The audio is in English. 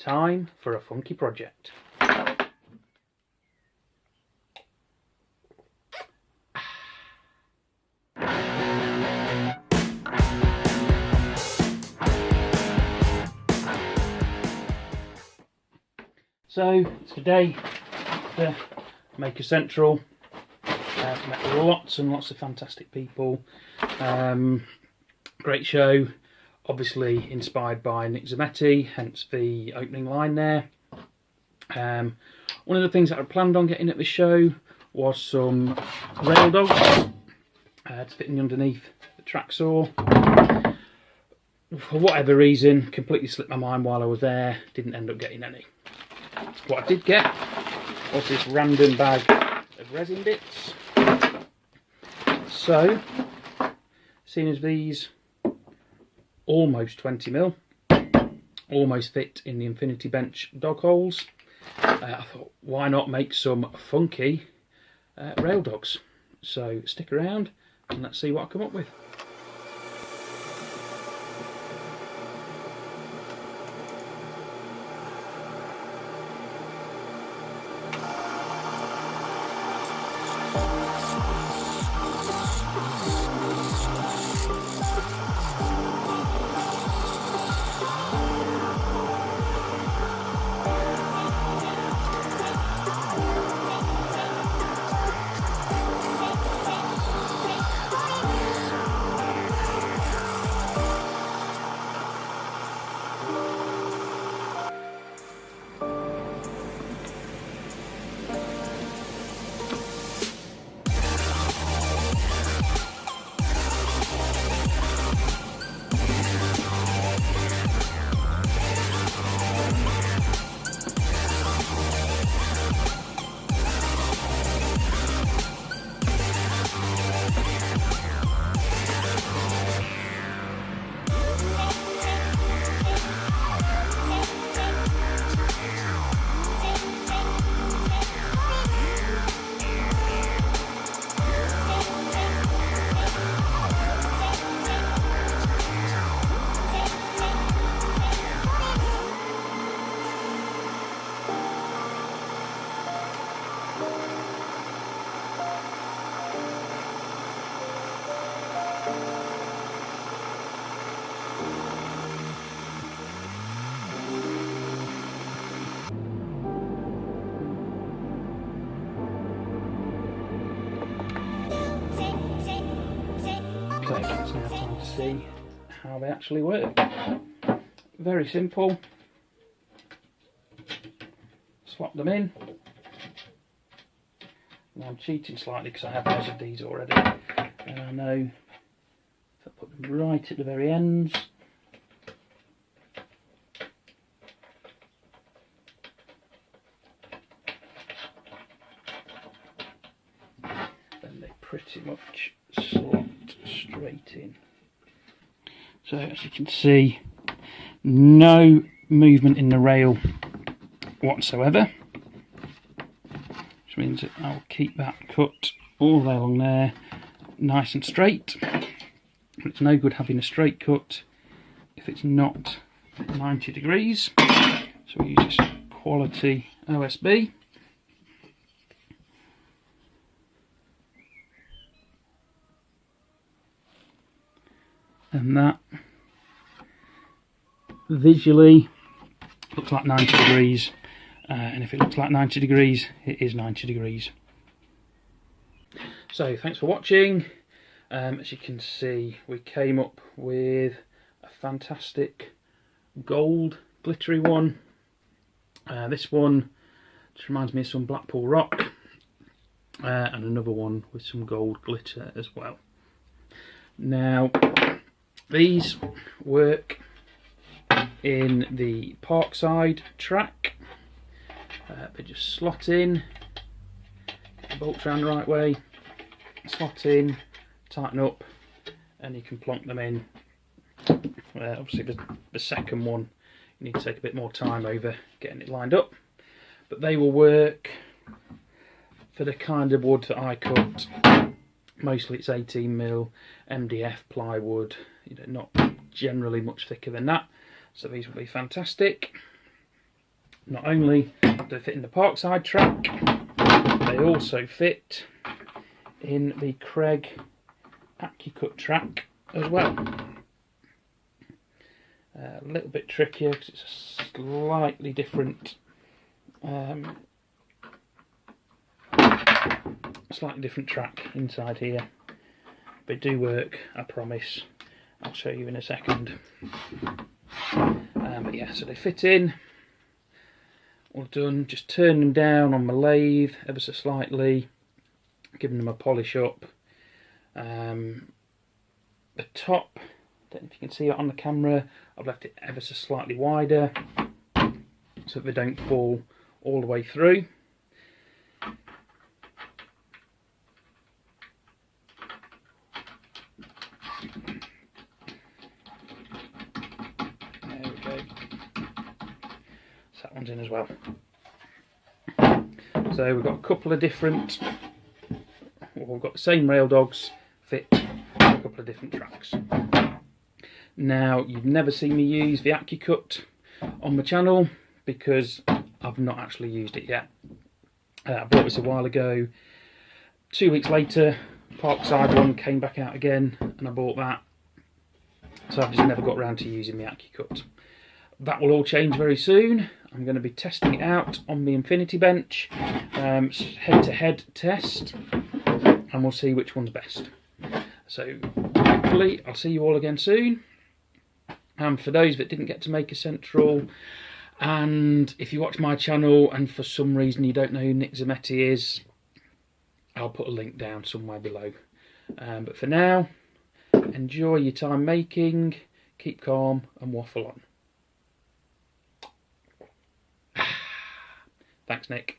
Time for a funky project. So today the Maker Central, met lots and lots of fantastic people. Great show, obviously inspired by Nick Zammeti, hence the opening line there. One of the things that I planned on getting at the show was some rail dogs to fit in underneath the track saw. For whatever reason, completely slipped my mind while I was there, didn't end up getting any. What I did get was this random bag of resin bits. So, seeing as these almost 20mm, almost fit in the Infinity Bench dog holes, I thought, why not make some funky rail dogs? So stick around and let's see what I come up with. Okay, it's now time to see how they actually work. Very simple. Swap them in. Now I'm cheating slightly because I have measured these already. And I know if I put them right at the very ends, then they pretty much slot straight in. So as you can see, no movement in the rail whatsoever, which means that I'll keep that cut all the way along there nice and straight. It's no good having a straight cut if it's not 90 degrees, so we use this quality OSB. And that visually looks like 90 degrees, and if it looks like 90 degrees, it is 90 degrees. So thanks for watching. As you can see, we came up with a fantastic gold glittery one. This one just reminds me of some Blackpool rock, and another one with some gold glitter as well. Now, these work in the Parkside track. They just slot in, get the bolts around the right way, slot in, tighten up, and you can plonk them in. Obviously the second one you need to take a bit more time over getting it lined up, but they will work for the kind of wood that I cut. Mostly it's 18mm MDF plywood, you know, not generally much thicker than that, so these will be fantastic. not only do they fit in the Parkside track, they also fit in the Craig AccuCut track as well. A little bit trickier because it's a slightly different track inside here. They do work, I promise. I'll show you in a second. But yeah, so they fit in. All done. Just turn them down on my lathe ever so slightly, giving them a polish up. The top, don't know if you can see it on the camera, I've left it ever so slightly wider so that they don't fall all the way through. There we go. So that one's in as well. So we've got a couple of different, well, we've got the same rail dogs fit a couple of different tracks. Now, you've never seen me use the AccuCut on my channel because I've not actually used it yet. I bought this a while ago. 2 weeks later, Parkside one came back out again and I bought that. So I've just never got around to using the AccuCut. That will all change very soon. I'm going to be testing it out on the Infinity Bench, head-to-head test, and we'll see which one's best. So hopefully I'll see you all again soon. And for those that didn't get to make a central, and if you watch my channel and for some reason you don't know who Nick Zammeti is, I'll put a link down somewhere below. But for now, enjoy your time making, keep calm and waffle on. Thanks, Nick.